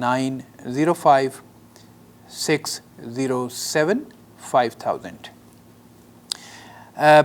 9056075000।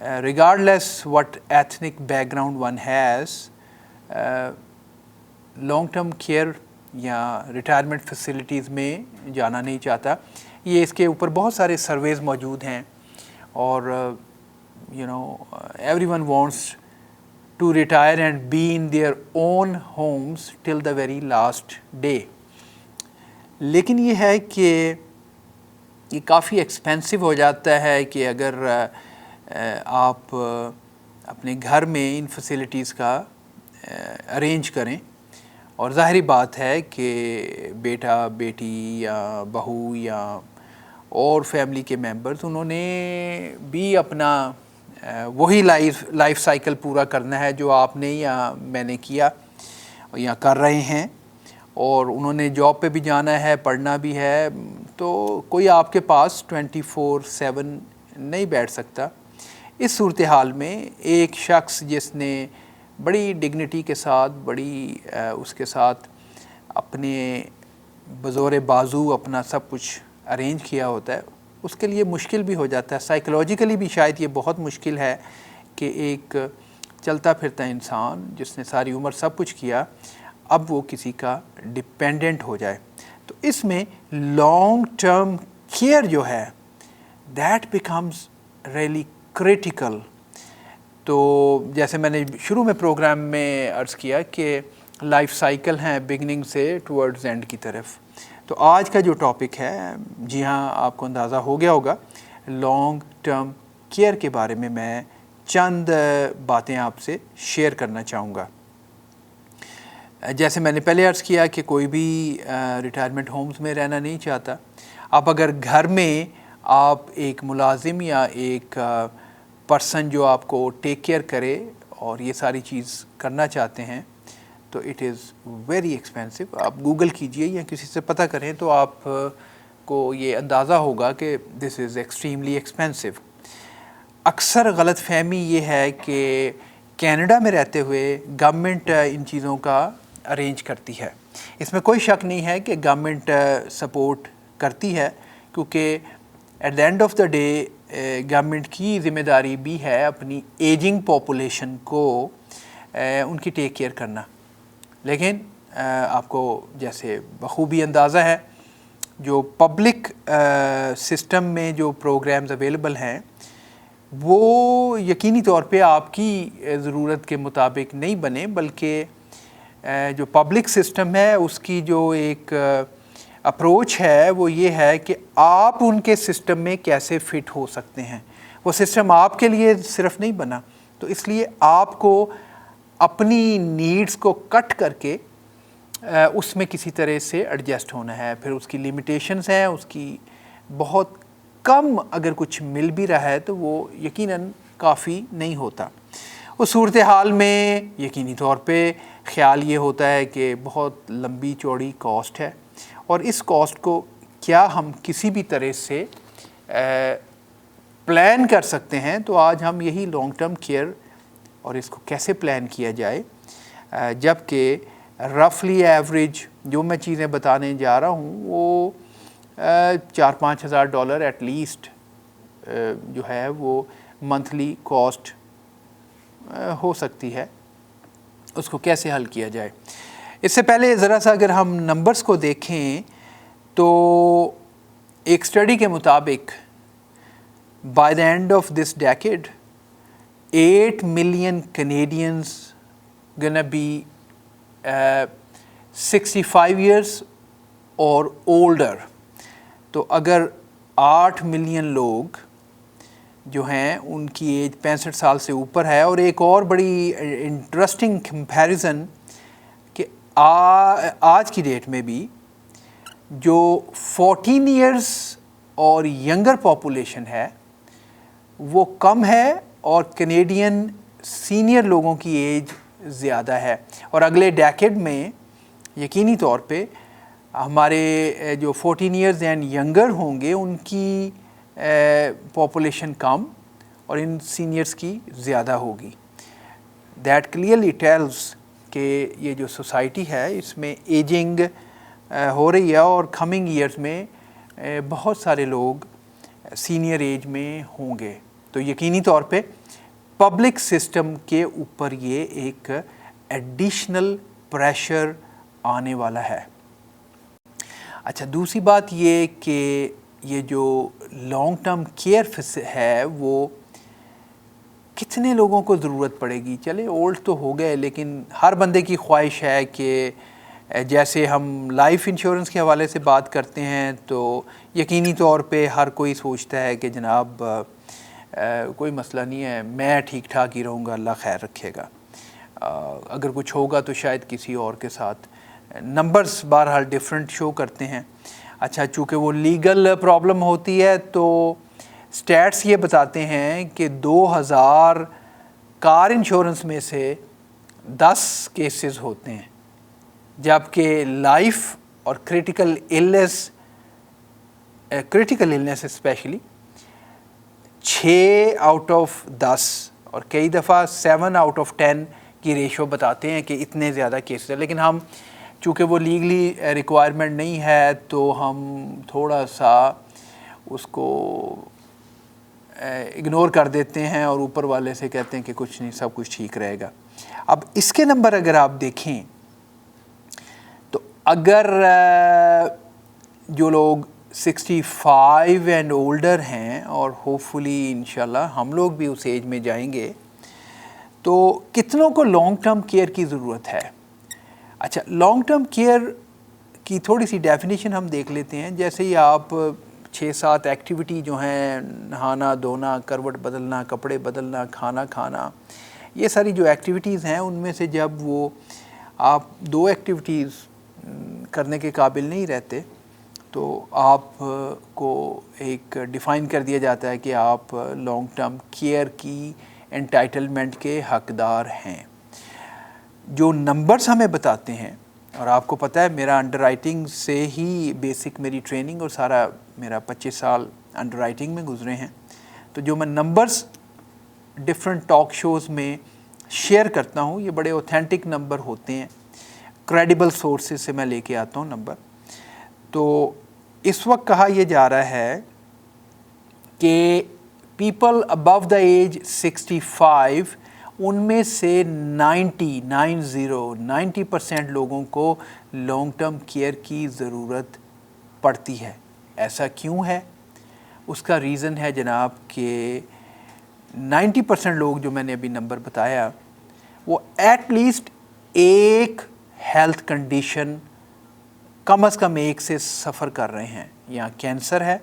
regardless what ethnic background one has, long term care یا retirement facilities میں جانا نہیں چاہتا. یہ اس کے اوپر بہت سارے سرویز موجود ہیں اور everyone wants to retire and be in their own homes till the very last day. لیکن یہ ہے کہ یہ کافی ایکسپینسو ہو جاتا ہے کہ اگر آپ اپنے گھر میں ان فیسلٹیز کا ارینج کریں. اور ظاہری بات ہے کہ بیٹا بیٹی یا بہو یا اور فیملی کے ممبرز انہوں نے بھی اپنا وہی لائف سائیکل پورا کرنا ہے جو آپ نے یا میں نے کیا یا کر رہے ہیں. اور انہوں نے جاب پہ بھی جانا ہے, پڑھنا بھی ہے, تو کوئی آپ کے پاس 24/7 نہیں بیٹھ سکتا. اس صورتحال میں ایک شخص جس نے بڑی ڈگنیٹی کے ساتھ اس کے ساتھ اپنے بزور بازو اپنا سب کچھ ارینج کیا ہوتا ہے, اس کے لیے مشکل بھی ہو جاتا ہے. سائیکلوجیکلی بھی شاید یہ بہت مشکل ہے کہ ایک چلتا پھرتا انسان جس نے ساری عمر سب کچھ کیا اب وہ کسی کا ڈپینڈنٹ ہو جائے. تو اس میں لانگ ٹرم کیئر جو ہے دیٹ بیکمز ریئلی کریٹیکل. تو جیسے میں نے شروع میں پروگرام میں عرض کیا کہ لائف سائیکل ہیں بگننگ سے ٹورڈز اینڈ کی طرف. تو آج کا جو ٹاپک ہے, جی ہاں آپ کو اندازہ ہو گیا ہوگا, لانگ ٹرم کیئر کے بارے میں چند باتیں آپ سے شیئر کرنا چاہوں گا. جیسے میں نے پہلے عرض کیا کہ کوئی بھی ریٹائرمنٹ ہومز میں رہنا نہیں چاہتا. اب اگر گھر میں آپ ایک ملازم یا ایک پرسن جو آپ کو ٹیک کیئر کرے اور یہ ساری چیز کرنا چاہتے ہیں تو اٹ از ویری ایکسپینسو. آپ گوگل کیجئے یا کسی سے پتہ کریں تو آپ کو یہ اندازہ ہوگا کہ دس از ایکسٹریملی ایکسپینسو. اکثر غلط فہمی یہ ہے کہ کینیڈا میں رہتے ہوئے گورنمنٹ ان چیزوں کا ارینج کرتی ہے. اس میں کوئی شک نہیں ہے کہ گورنمنٹ سپورٹ کرتی ہے, کیونکہ at the end of the day government کی ذمہ داری بھی ہے اپنی ایجنگ پاپولیشن کو ان کی ٹیک کیئر کرنا. لیکن آپ کو جیسے بخوبی اندازہ ہے جو پبلک سسٹم میں جو پروگرامز اویلیبل ہیں وہ یقینی طور پہ آپ کی ضرورت کے مطابق نہیں بنے, بلکہ جو پبلک سسٹم ہے اس کی جو ایک اپروچ ہے وہ یہ ہے کہ آپ ان کے سسٹم میں کیسے فٹ ہو سکتے ہیں. وہ سسٹم آپ کے لیے صرف نہیں بنا, تو اس لیے آپ کو اپنی نیڈز کو کٹ کر کے اس میں کسی طرح سے ایڈجسٹ ہونا ہے. پھر اس کی لیمیٹیشنز ہیں, اس کی بہت کم اگر کچھ مل بھی رہا ہے تو وہ یقیناً کافی نہیں ہوتا. اس صورتحال میں یقینی طور پہ خیال یہ ہوتا ہے کہ بہت لمبی چوڑی کاسٹ ہے, اور اس کاسٹ کو کیا ہم کسی بھی طرح سے پلان کر سکتے ہیں. تو آج ہم یہی لانگ ٹرم کیئر اور اس کو کیسے پلان کیا جائے, جبکہ رفلی ایوریج جو میں چیزیں بتانے جا رہا ہوں وہ $4-5 ہزار ایٹ لیسٹ جو ہے وہ منتھلی کاسٹ ہو سکتی ہے. اس کو کیسے حل کیا جائے, اس سے پہلے ذرا سا اگر ہم نمبرز کو دیکھیں تو ایک اسٹڈی کے مطابق by the end of this decade 8 million Canadians gonna be 65 years or older. تو اگر 8 ملین لوگ جو ہیں ان کی ایج 65 سال سے اوپر ہے, اور ایک اور بڑی انٹرسٹنگ کمپیریزن کہ آج کی ڈیٹ میں بھی جو 14 ایئرس اور ینگر پاپولیشن ہے وہ کم ہے اور کینیڈین سینئر لوگوں کی ایج زیادہ ہے. اور اگلے ڈیکیڈ میں یقینی طور پہ ہمارے جو 14 ایئرز اینڈ ینگر ہوں گے ان کی پاپولیشن کم اور ان سینئرز کی زیادہ ہوگی. دیٹ کلیئرلی ٹیلز کہ یہ جو سوسائٹی ہے اس میں ایجنگ ہو رہی ہے, اور کمنگ ایئرز میں بہت سارے لوگ سینئر ایج میں ہوں گے. تو یقینی طور پہ پبلک سسٹم کے اوپر یہ ایک ایڈیشنل پریشر آنے والا ہے. اچھا دوسری بات یہ کہ یہ جو لانگ ٹرم کیئر ہے وہ کتنے لوگوں کو ضرورت پڑے گی؟ چلے اولڈ تو ہو گئے، لیکن ہر بندے کی خواہش ہے کہ جیسے ہم لائف انشورنس کے حوالے سے بات کرتے ہیں تو یقینی طور پہ ہر کوئی سوچتا ہے کہ جناب کوئی مسئلہ نہیں ہے، میں ٹھیک ٹھاک ہی رہوں گا، اللہ خیر رکھے گا، اگر کچھ ہوگا تو شاید کسی اور کے ساتھ۔ نمبرز بہرحال ڈیفرنٹ شو کرتے ہیں۔ اچھا چونکہ وہ لیگل پرابلم ہوتی ہے تو سٹیٹس یہ بتاتے ہیں کہ 2000 کار انشورنس میں سے 10 کیسز ہوتے ہیں، جبکہ لائف اور critical illness especially 6 out of 10 اور کئی دفعہ 7 آؤٹ آف 10 کی ریشو بتاتے ہیں کہ اتنے زیادہ کیسز ہیں، لیکن ہم چونکہ وہ لیگلی ریکوائرمنٹ نہیں ہے تو ہم تھوڑا سا اس کو اگنور کر دیتے ہیں اور اوپر والے سے کہتے ہیں کہ کچھ نہیں، سب کچھ ٹھیک رہے گا۔ اب اس کے نمبر اگر آپ دیکھیں تو اگر جو لوگ 65 اینڈ اولڈر ہیں، اور ہوپ فلی انشاءاللہ ہم لوگ بھی اس ایج میں جائیں گے، تو کتنوں کو لانگ ٹرم کیئر کی ضرورت ہے؟ اچھا لانگ ٹرم کیئر کی تھوڑی سی ڈیفینیشن ہم دیکھ لیتے ہیں۔ جیسے ہی آپ 6-7 ایکٹیویٹی جو ہیں، نہانا دھونا، کروٹ بدلنا، کپڑے بدلنا، کھانا کھانا، یہ ساری جو ایکٹیویٹیز ہیں ان میں سے جب وہ آپ 2 ایکٹیویٹیز کرنے کے قابل نہیں رہتے تو آپ کو ایک ڈیفائن کر دیا جاتا ہے کہ آپ لانگ ٹرم کیئر کی انٹائٹلمنٹ کے حقدار ہیں۔ جو نمبرز ہمیں بتاتے ہیں، اور آپ کو پتہ ہے میرا انڈر رائٹنگ سے ہی بیسک میری ٹریننگ اور سارا میرا 25 سال انڈر رائٹنگ میں گزرے ہیں، تو جو میں نمبرز ڈفرینٹ ٹاک شوز میں شیئر کرتا ہوں یہ بڑے اوتھینٹک نمبر ہوتے ہیں، کریڈیبل سورسز سے میں لے کے آتا ہوں نمبر۔ تو اس وقت کہا یہ جا رہا ہے کہ پیپل ابو دا ایج 65 ان میں سے 90% لوگوں کو لانگ ٹرم کیئر کی ضرورت پڑتی ہے۔ ایسا کیوں ہے؟ اس کا ریزن ہے جناب کہ 90% لوگ جو میں نے ابھی نمبر بتایا وہ ایٹ لیسٹ ایک ہیلتھ کنڈیشن کم از کم ایک سے سفر کر رہے ہیں، یا کینسر ہے،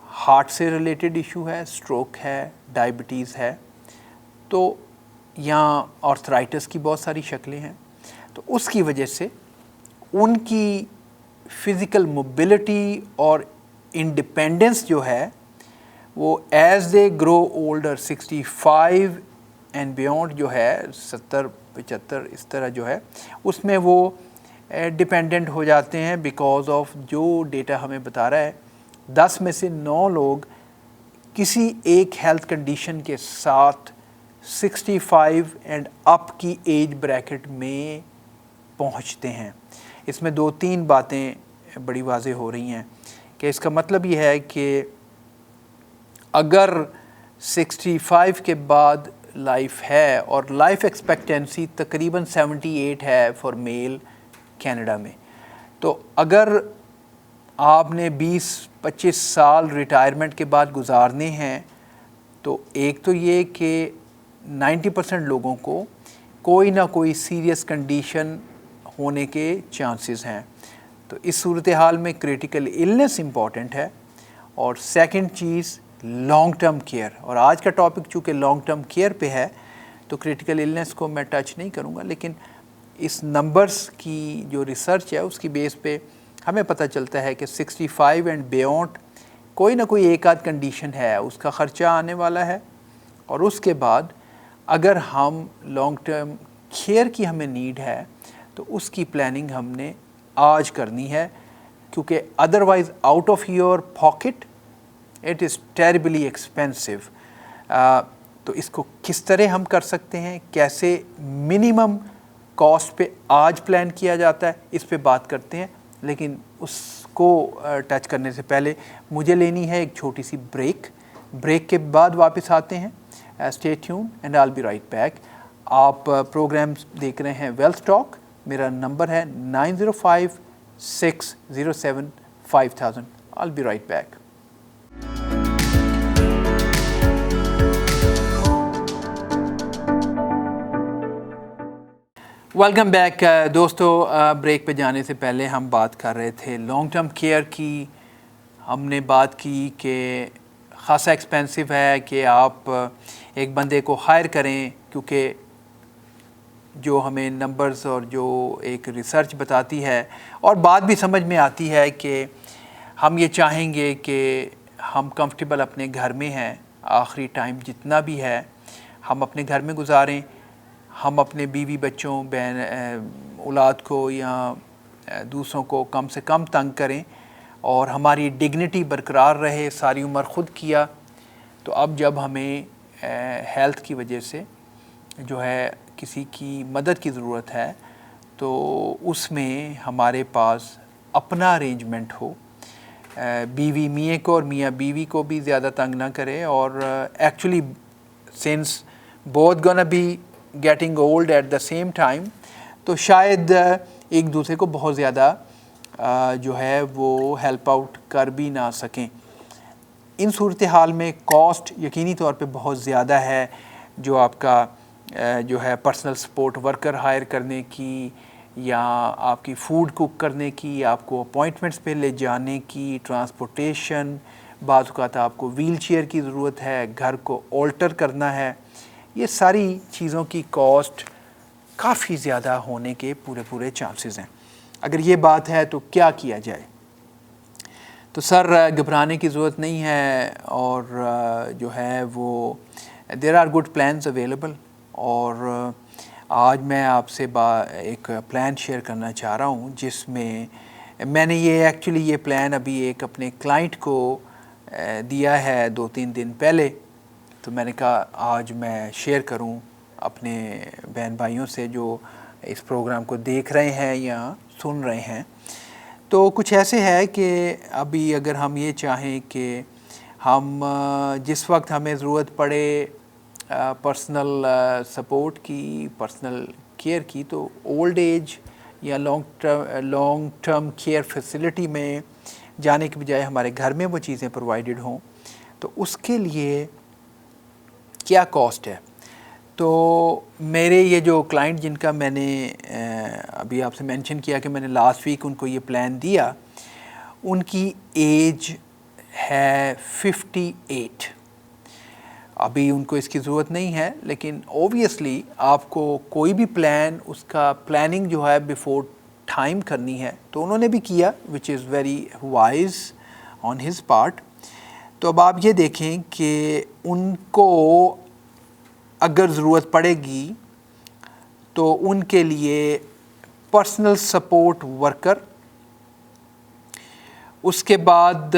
ہارٹ سے ریلیٹڈ ایشو ہے، اسٹروک ہے، ڈائبٹیز ہے، تو یہاں آرتھرائٹس کی بہت ساری شکلیں ہیں، تو اس کی وجہ سے ان کی فزیکل موبلٹی اور انڈیپینڈنس جو ہے وہ as they grow older 65 and beyond جو ہے 70-75 اس طرح جو ہے اس میں وہ ڈیپینڈنٹ ہو جاتے ہیں، بیکاز آف جو ڈیٹا ہمیں بتا رہا ہے 10 میں سے 9 لوگ کسی ایک ہیلتھ کنڈیشن کے ساتھ 65 اینڈ اپ کی ایج بریکٹ میں پہنچتے ہیں۔ اس میں 2-3 باتیں بڑی واضح ہو رہی ہیں کہ اس کا مطلب یہ ہے کہ اگر 65 کے بعد لائف ہے، اور لائف ایکسپیکٹنسی تقریباً 78 ہے فار میل کینیڈا میں، تو اگر آپ نے 20-25 سال ریٹائرمنٹ کے بعد گزارنے ہیں تو ایک تو یہ کہ 90% لوگوں کو کوئی نہ کوئی سیریس کنڈیشن ہونے کے چانسز ہیں، تو اس صورتحال میں کریٹیکل النس امپورٹنٹ ہے، اور سیکنڈ چیز لانگ ٹرم کیئر۔ اور آج کا ٹاپک چونکہ لانگ ٹرم کیئر پہ ہے تو کریٹیکل النس کو میں ٹچ نہیں کروں گا، لیکن اس نمبرز کی جو ریسرچ ہے اس کی بیس پہ ہمیں پتہ چلتا ہے کہ 65 اینڈ بیونڈ کوئی نہ کوئی ایک آدھ کنڈیشن ہے، اس کا خرچہ آنے والا ہے، اور اس کے بعد اگر ہم لانگ ٹرم کیئر کی ہمیں نیڈ ہے تو اس کی پلاننگ ہم نے آج کرنی ہے، کیونکہ otherwise out of your pocket it is terribly expensive. تو اس کو کس طرح ہم کر سکتے ہیں، کیسے منیمم کاسٹ پہ آج پلان کیا جاتا ہے، اس پہ بات کرتے ہیں، لیکن اس کو ٹچ کرنے سے پہلے مجھے لینی ہے ایک چھوٹی سی بریک کے بعد واپس آتے ہیں۔ Stay tuned and all be right back. آپ پروگرام دیکھ رہے ہیں ویلتھ ٹاک، میرا نمبر ہے 607 5000. I'll be right back. Welcome back دوستو. بریک پہ جانے سے پہلے ہم بات کر رہے تھے لانگ ٹرم کیئر کی. ہم نے بات کی کہ خاصا ایکسپینسو ہے کہ آپ ایک بندے کو ہائر کریں، کیونکہ جو ہمیں نمبرز اور جو ایک ریسرچ بتاتی ہے اور بات بھی سمجھ میں آتی ہے کہ ہم یہ چاہیں گے کہ ہم کمفرٹیبل اپنے گھر میں ہیں، آخری ٹائم جتنا بھی ہے ہم اپنے گھر میں گزاریں، ہم اپنے بیوی بچوں بہن اولاد کو یا دوسروں کو کم سے کم تنگ کریں اور ہماری ڈگنیٹی برقرار رہے. ساری عمر خود کیا، تو اب جب ہمیں ہیلتھ کی وجہ سے جو ہے کسی کی مدد کی ضرورت ہے تو اس میں ہمارے پاس اپنا ارینجمنٹ ہو. بیوی میاں کو اور میاں بیوی کو بھی زیادہ تنگ نہ کرے. اور actually since both gonna be getting old at the same time, تو شاید ایک دوسرے کو بہت زیادہ جو ہے وہ ہیلپ آؤٹ کر بھی نہ سکیں. ان صورتحال میں کاسٹ یقینی طور پہ بہت زیادہ ہے، جو آپ کا جو ہے پرسنل سپورٹ ورکر ہائر کرنے کی، یا آپ کی فوڈ کوک کرنے کی، آپ کو اپوائنٹمنٹس پہ لے جانے کی، ٹرانسپورٹیشن، بعض اوقات آپ کو ویل چیئر کی ضرورت ہے، گھر کو آلٹر کرنا ہے. یہ ساری چیزوں کی کاسٹ کافی زیادہ ہونے کے پورے چانسز ہیں. اگر یہ بات ہے تو کیا کیا جائے؟ تو سر گھبرانے کی ضرورت نہیں ہے، اور جو ہے وہ there are good plans available. اور آج میں آپ سے ایک پلان شیئر کرنا چاہ رہا ہوں، جس میں نے یہ پلان ابھی ایک اپنے کلائنٹ کو دیا ہے 2-3 دن پہلے. تو میں نے کہا آج میں شیئر کروں اپنے بہن بھائیوں سے جو اس پروگرام کو دیکھ رہے ہیں یا سن رہے ہیں. تو کچھ ایسے ہے کہ ابھی اگر ہم یہ چاہیں کہ ہم جس وقت ہمیں ضرورت پڑے پرسنل سپورٹ کی، پرسنل کیئر کی، تو اولڈ ایج یا لانگ ٹرم کیئر فیسلٹی میں جانے کے بجائے ہمارے گھر میں وہ چیزیں پرووائڈڈ ہوں، تو اس کے لیے کیا کاسٹ ہے. تو میرے یہ جو کلائنٹ جن کا میں نے ابھی آپ سے مینشن کیا کہ میں نے لاسٹ ویک ان کو یہ پلان دیا، ان کی ایج ہے 58. ابھی ان کو اس کی ضرورت نہیں ہے، لیکن اوبویسلی آپ کو کوئی بھی پلان، اس کا پلاننگ جو ہے بیفور ٹائم کرنی ہے. تو انہوں نے بھی کیا، which is very wise on his part. تو اب آپ یہ دیکھیں کہ ان کو اگر ضرورت پڑے گی تو ان کے لیے پرسنل سپورٹ ورکر، اس کے بعد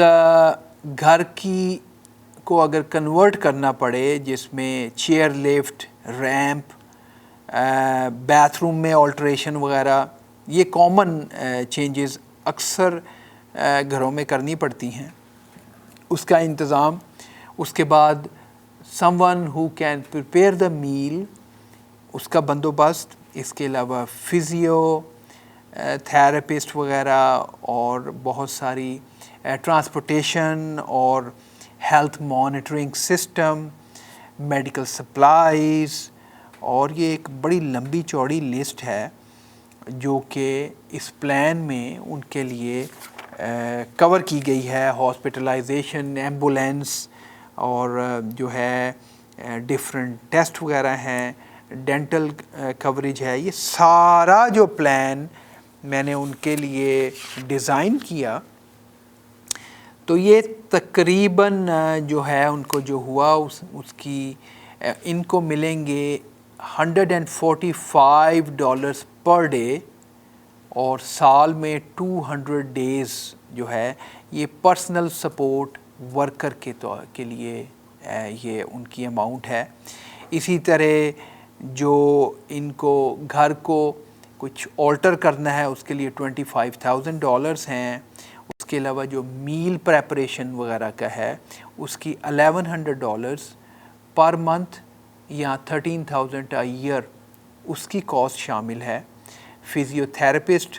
گھر کی کو اگر کنورٹ کرنا پڑے، جس میں چیئر لفٹ، ریمپ، بیتھ روم میں آلٹریشن وغیرہ، یہ کامن چینجز اکثر گھروں میں کرنی پڑتی ہیں، اس کا انتظام. اس کے بعد someone who can prepare the meal, اس کا بندوبست. اس کے علاوہ فزیو تھراپسٹ وغیرہ اور بہت ساری ٹرانسپورٹیشن اور health monitoring system, medical supplies, اور یہ ایک بڑی لمبی چوڑی لسٹ ہے جو کہ اس پلان میں ان کے لیے کور کی گئی ہے. ہاسپٹلائزیشن، ایمبولینس، اور جو ہے ڈفرینٹ ٹیسٹ وغیرہ ہیں، ڈینٹل کوریج ہے. یہ سارا جو پلان میں نے ان کے لیے ڈیزائن کیا، تو یہ تقریباً جو ہے ان کو جو ہوا اس کی ان کو ملیں گے $145 پر ڈے، اور سال میں 200 ڈیز جو ہے یہ پرسنل سپورٹ ورکر کے لیے یہ ان کی اماؤنٹ ہے. اسی طرح جو ان کو گھر کو کچھ آلٹر کرنا ہے اس کے لیے $25,000 ہیں. اس کے علاوہ جو میل پریپریشن وغیرہ کا ہے اس کی $1,100 پر منتھ یا 13,000 a year اس کی کاسٹ شامل ہے. فزیو تھراپسٹ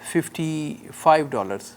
$55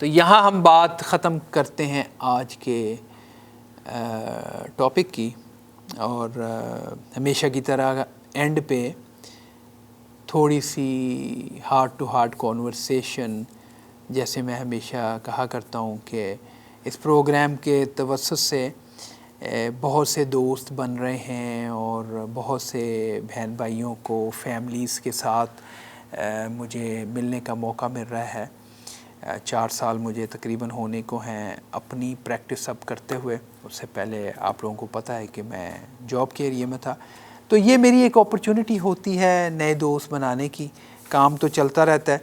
تو یہاں ہم بات ختم کرتے ہیں آج کے ٹاپک کی، اور ہمیشہ کی طرح اینڈ پہ تھوڑی سی ہارٹ ٹو ہارٹ کانورسیشن، جیسے میں ہمیشہ کہا کرتا ہوں کہ اس پروگرام کے توسط سے بہت سے دوست بن رہے ہیں، اور بہت سے بہن بھائیوں کو فیملیز کے ساتھ مجھے ملنے کا موقع مل رہا ہے۔ 4 سال مجھے تقریباً ہونے کو ہیں اپنی پریکٹس اب کرتے ہوئے۔ اس سے پہلے آپ لوگوں کو پتہ ہے کہ میں جاب کے ایریے میں تھا، تو یہ میری ایک اپرچونٹی ہوتی ہے نئے دوست بنانے کی۔ کام تو چلتا رہتا ہے،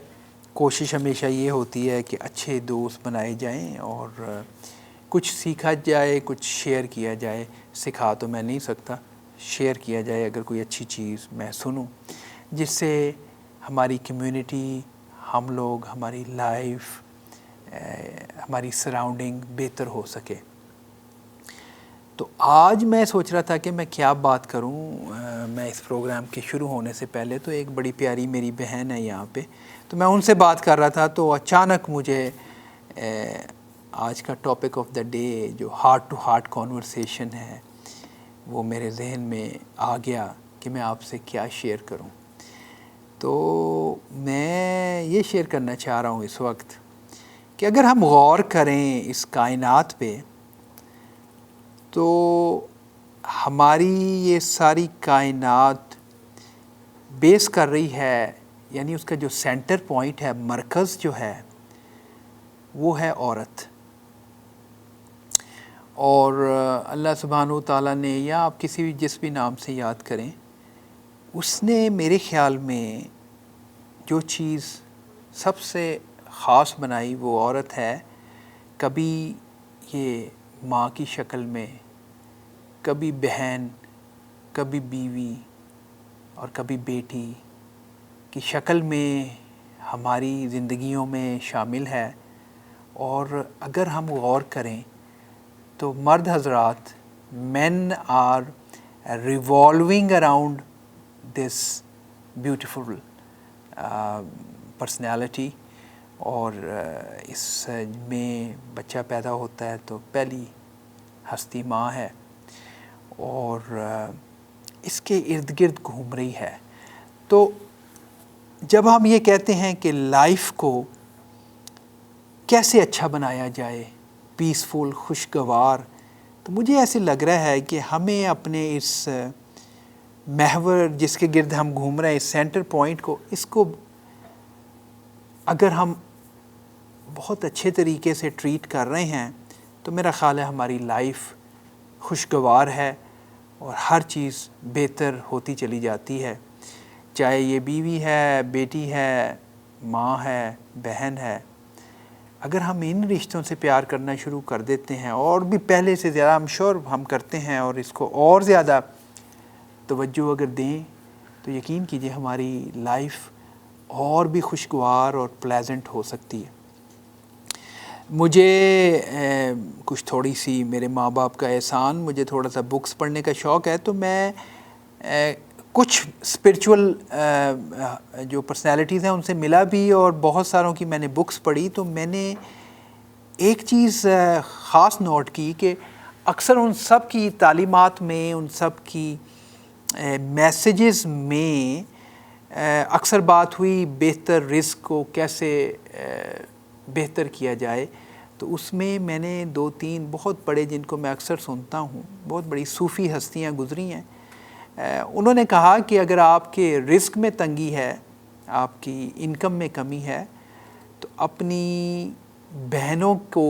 کوشش ہمیشہ یہ ہوتی ہے کہ اچھے دوست بنائے جائیں اور کچھ سیکھا جائے، کچھ شیئر کیا جائے۔ سکھا تو میں نہیں سکتا، شیئر کیا جائے اگر کوئی اچھی چیز میں سنوں، جس سے ہماری کمیونٹی، ہم لوگ، ہماری لائف، ہماری سراؤنڈنگ بہتر ہو سکے۔ تو آج میں سوچ رہا تھا کہ میں کیا بات کروں۔ میں اس پروگرام کے شروع ہونے سے پہلے تو ایک بڑی پیاری میری بہن ہے یہاں پہ، تو میں ان سے بات کر رہا تھا، تو اچانک مجھے آج کا ٹاپک آف دا ڈے جو ہارٹ ٹو ہارٹ کانورسیشن ہے وہ میرے ذہن میں آ گیا کہ میں آپ سے کیا شیئر کروں۔ تو میں یہ شیئر کرنا چاہ رہا ہوں اس وقت کہ اگر ہم غور کریں اس کائنات پہ، تو ہماری یہ ساری کائنات بیس کر رہی ہے، یعنی اس کا جو سینٹر پوائنٹ ہے، مرکز جو ہے وہ ہے عورت۔ اور اللہ سبحانہ و تعالیٰ نے، یا آپ کسی بھی جس بھی نام سے یاد کریں، اس نے میرے خیال میں جو چیز سب سے خاص بنائی وہ عورت ہے۔ کبھی یہ ماں کی شکل میں، کبھی بہن، کبھی بیوی، اور کبھی بیٹی کی شکل میں ہماری زندگیوں میں شامل ہے۔ اور اگر ہم غور کریں تو مرد حضرات، men are revolving around this beautiful personality, اور اس میں بچہ پیدا ہوتا ہے تو پہلی ہستی ماں ہے، اور اس کے ارد گرد گھوم رہی ہے۔ تو جب ہم یہ کہتے ہیں کہ لائف کو کیسے اچھا بنایا جائے، پیسفل، خوشگوار، تو مجھے ایسے لگ رہا ہے کہ ہمیں اپنے اس محور جس کے گرد ہم گھوم رہے ہیں، اس سینٹر پوائنٹ کو، اس کو اگر ہم بہت اچھے طریقے سے ٹریٹ کر رہے ہیں تو میرا خیال ہے ہماری لائف خوشگوار ہے اور ہر چیز بہتر ہوتی چلی جاتی ہے، چاہے یہ بیوی ہے، بیٹی ہے، ماں ہے، بہن ہے۔ اگر ہم ان رشتوں سے پیار کرنا شروع کر دیتے ہیں، اور بھی پہلے سے زیادہ ہم شور ہم کرتے ہیں، اور اس کو اور زیادہ توجہ اگر دیں، تو یقین کیجئے ہماری لائف اور بھی خوشگوار اور پلیزنٹ ہو سکتی ہے۔ مجھے کچھ تھوڑی سی میرے ماں باپ کا احسان، مجھے تھوڑا سا بکس پڑھنے کا شوق ہے، تو میں کچھ اسپرچول جو پرسنالٹیز ہیں ان سے ملا بھی، اور بہت ساروں کی میں نے بکس پڑھی۔ تو میں نے ایک چیز خاص نوٹ کی کہ اکثر ان سب کی تعلیمات میں، ان سب کی میسیجز میں اکثر بات ہوئی بہتر رزق کو کیسے بہتر کیا جائے۔ تو اس میں نے 2-3 بہت بڑے، جن کو میں اکثر سنتا ہوں، بہت بڑی صوفی ہستیاں گزری ہیں، انہوں نے کہا کہ اگر آپ کے رزق میں تنگی ہے، آپ کی انکم میں کمی ہے، تو اپنی بہنوں کو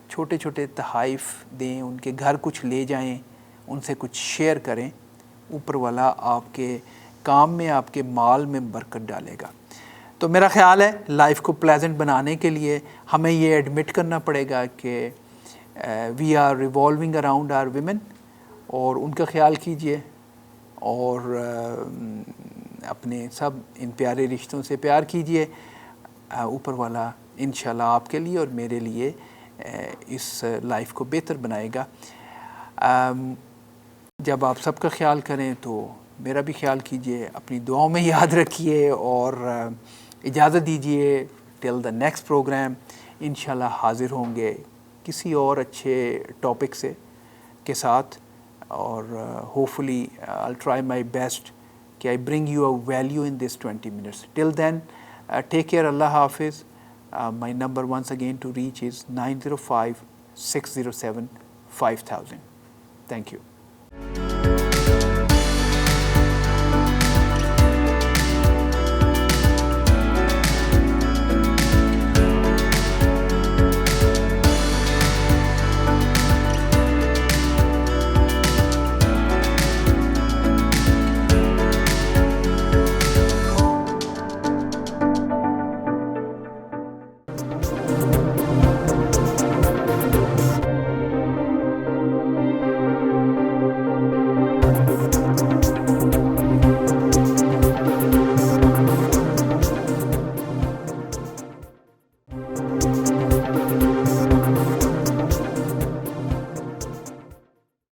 چھوٹے چھوٹے تحائف دیں، ان کے گھر کچھ لے جائیں، ان سے کچھ شیئر کریں، اوپر والا آپ کے کام میں، آپ کے مال میں برکت ڈالے گا۔ تو میرا خیال ہے لائف کو پلیزنٹ بنانے کے لیے ہمیں یہ ایڈمٹ کرنا پڑے گا کہ we are revolving around our women, اور ان کا خیال کیجئے، اور اپنے سب ان پیارے رشتوں سے پیار کیجئے۔ اوپر والا انشاءاللہ آپ کے لیے اور میرے لیے اس لائف کو بہتر بنائے گا۔ جب آپ سب کا خیال کریں تو میرا بھی خیال کیجئے، اپنی دعاؤں میں یاد رکھیے، اور اجازت دیجئے ٹل دا نیکسٹ پروگرام۔ انشاءاللہ حاضر ہوں گے کسی اور اچھے ٹاپک سے کے ساتھ، اور hopefully I'll try my best کہ I bring you a value in this 20 minutes. Till then, take care. Allah Hafiz. My number once again to reach is 905-607-5000. Thank you.